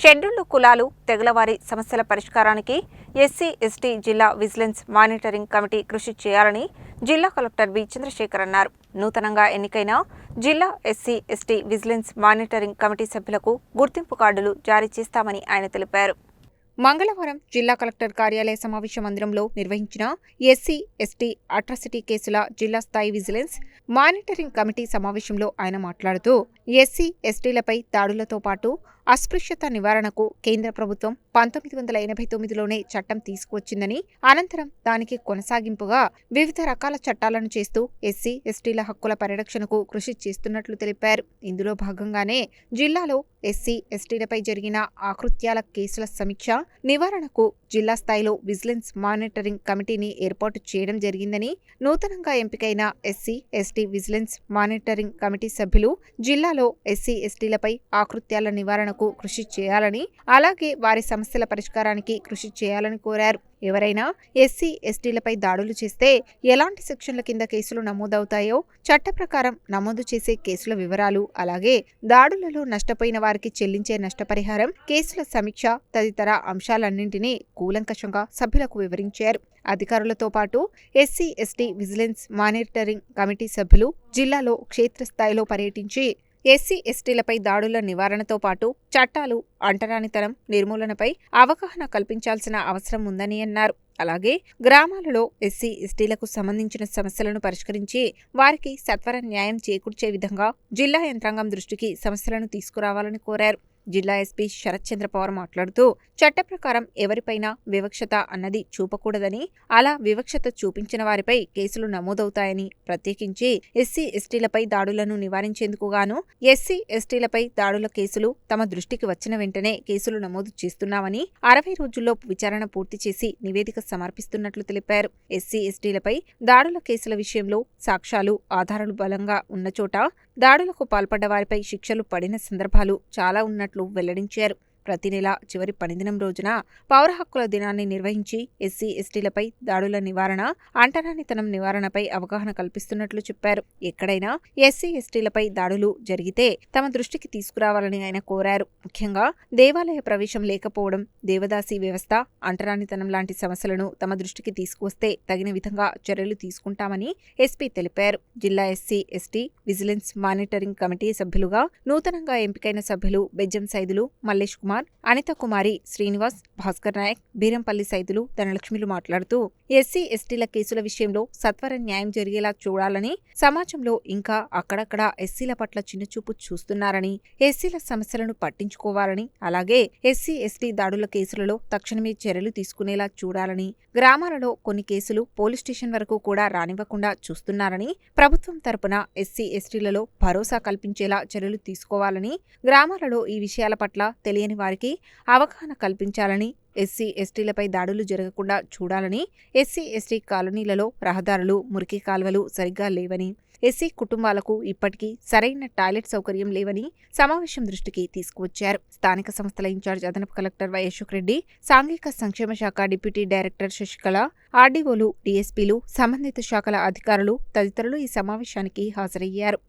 Scheduled కులాలు తెగలవారి సమస్యల పరిష్కారానికి ఎస్సీ ఎస్టీ జిల్లా విజిలెన్స్ మానిటరింగ్ కమిటీ కృషి చేయాలని జిల్లా కలెక్టర్ వి చంద్రశేఖర్ అన్నారు. నూతనంగా ఎన్నికైన జిల్లా SC ST vigilance monitoring committee సభ్యులకు గుర్తింపు కార్డులు జారీ చేస్తామని ఆయన తెలిపారు. మంగళవారం జిల్లా కలెక్టర్ కార్యాలయ సమావేశ మందిరంలో నిర్వహించిన ఎస్సీ ఎస్టీ అట్రాసిటీ కేసుల జిల్లా స్థాయి విజిలెన్స్ మానిటరింగ్ కమిటీ సమావేశంలో ఆయన మాట్లాడుతూ ఎస్సీ ఎస్టీలపై దాడులతో పాటు అస్పృశ్యత నివారణకు కేంద్ర ప్రభుత్వం 1989లోనే చట్టం తీసుకువచ్చిందని, అనంతరం దానికి కొనసాగింపుగా వివిధ రకాల చట్టాలను చేస్తూ ఎస్సీ ఎస్టీల హక్కుల పరిరక్షణకు కృషి చేస్తున్నట్లు తెలిపారు. ఇందులో భాగంగానే జిల్లాలో ఎస్సీ ఎస్టీలపై జరిగిన ఆకృత్యాల కేసుల సమీక్ష నివారణకు జిల్లా స్థాయిలో విజిలెన్స్ మానిటరింగ్ కమిటీని ఏర్పాటు చేయడం జరిగిందని, నూతనంగా ఎంపికైన SC ST vigilance monitoring committee సభ్యులు జిల్లాలో ఎస్సీ ఎస్టీలపై ఆకృత్యాల నివారణకు కృషి చేయాలని, అలాగే వారి సమస్యల పరిష్కారానికి కృషి చేయాలని కోరారు. ఎవరైనా ఎస్సీ ఎస్టీలపై దాడులు చేస్తే ఎలాంటి సెక్షన్ల కింద కేసులు నమోదవుతాయో, చట్ట ప్రకారం నమోదు చేసే కేసుల వివరాలు, అలాగే దాడులలో నష్టపోయిన వారికి చెల్లించే నష్టపరిహారం, కేసుల సమీక్ష తదితర అంశాలన్నింటినీ కూలంకషంగా సభ్యులకు వివరించారు. అధికారులతో పాటు SC ST vigilance monitoring committee సభ్యులు జిల్లాలో క్షేత్రస్థాయిలో పర్యటించి ఎస్సీ ఎస్టీలపై దాడుల నివారణతో పాటు చట్టాలు, అంటరానితనం నిర్మూలనపై అవగాహన కల్పించాల్సిన అవసరం ఉందని అన్నారు. అలాగే గ్రామాలలో ఎస్సీ ఎస్టీలకు సంబంధించిన సమస్యలను పరిష్కరించి వారికి సత్వర న్యాయం చేకూర్చే విధంగా జిల్లా యంత్రాంగం దృష్టికి సమస్యలను తీసుకురావాలని కోరారు. జిల్లా ఎస్పీ శరత్ చంద్ర పవార్ మాట్లాడుతూ చట్ట ప్రకారం ఎవరిపైనా వివక్షత అన్నది చూపకూడదని, అలా వివక్షత చూపించిన వారిపై కేసులు నమోదవుతాయని, ప్రత్యేకించి ఎస్సీ ఎస్టీలపై దాడులను నివారించేందుకు గాను ఎస్సీ ఎస్టీలపై దాడుల కేసులు తమ దృష్టికి వచ్చిన వెంటనే కేసులు నమోదు చేస్తున్నామని, 60 రోజుల్లో విచారణ పూర్తి చేసి నివేదిక సమర్పిస్తున్నట్లు తెలిపారు. ఎస్సీ ఎస్టీలపై దాడుల కేసుల విషయంలో సాక్ష్యాలు, ఆధారాలు బలంగా ఉన్న చోట దాడులకు పాల్పడ్డ వారిపై శిక్షలు పడిన సందర్భాలు చాలా ఉన్నట్లు వెల్లడించారు. ప్రతి నెల చివరి పనిదినం రోజున పౌర హక్కుల దినాన్ని నిర్వహించి ఎస్సీ ఎస్టీలపై దాడుల నివారణ, అంటరానితనం నివారణపై అవగాహన కల్పిస్తున్నట్లు చెప్పారు. ఎక్కడైనా ఎస్సీ ఎస్టీలపై దాడులు జరిగితే తమ దృష్టికి తీసుకురావాలని ఆయన కోరారు. ముఖ్యంగా దేవాలయ ప్రవేశం లేకపోవడం, దేవదాసీ వ్యవస్థ, అంటరానితనం లాంటి సమస్యలను తమ దృష్టికి తీసుకువస్తే తగిన విధంగా చర్యలు తీసుకుంటామని ఎస్పీ తెలిపారు. జిల్లా SC ST vigilance monitoring committee సభ్యులుగా నూతనంగా ఎంపికైన సభ్యులు బెజ్జం సైదులు, మల్లేష్ కుమార్, అనిత కుమారి, శ్రీనివాస్, భాస్కర్ నాయక్, బీరంపల్లి సైదులు, ధనలక్ష్మిలు మాట్లాడుతూ ఎస్సీ ఎస్టీల కేసుల విషయంలో సత్వర న్యాయం జరిగేలా చూడాలని, సమాజంలో ఇంకా అక్కడక్కడ ఎస్సీల పట్ల చిన్నచూపు చూస్తున్నారని, ఎస్సీల సమస్యలను పట్టించుకోవాలని, అలాగే ఎస్సీ ఎస్టీ దాడుల కేసులలో తక్షణమే చర్యలు తీసుకునేలా చూడాలని, గ్రామాలలో కొన్ని కేసులు పోలీస్ స్టేషన్ వరకు కూడా రానివ్వకుండా చూస్తున్నారని, ప్రభుత్వం తరపున ఎస్సీ ఎస్టీలలో భరోసా కల్పించేలా చర్యలు తీసుకోవాలని, గ్రామాలలో ఈ విషయాల పట్ల తెలియని వారికి అవగాహన కల్పించాలని, ఎస్సీ ఎస్టీలపై దాడులు జరగకుండా చూడాలని, ఎస్సీ ఎస్టీ కాలనీలలో రహదారులు, మురికి కాల్వలు సరిగ్గా లేవని, ఎస్సీ కుటుంబాలకు ఇప్పటికీ సరైన టాయిలెట్ సౌకర్యం లేవని సమావేశం దృష్టికి తీసుకువచ్చారు. స్థానిక సంస్థల ఇన్ఛార్జ్ అదనపు కలెక్టర్ వై అశోక్ రెడ్డి, సాంఘిక సంక్షేమ శాఖ డిప్యూటీ డైరెక్టర్ శశికళ, ఆర్డీఓలు, డీఎస్పీలు, సంబంధిత శాఖల అధికారులు తదితరులు ఈ సమావేశానికి హాజరయ్యారు.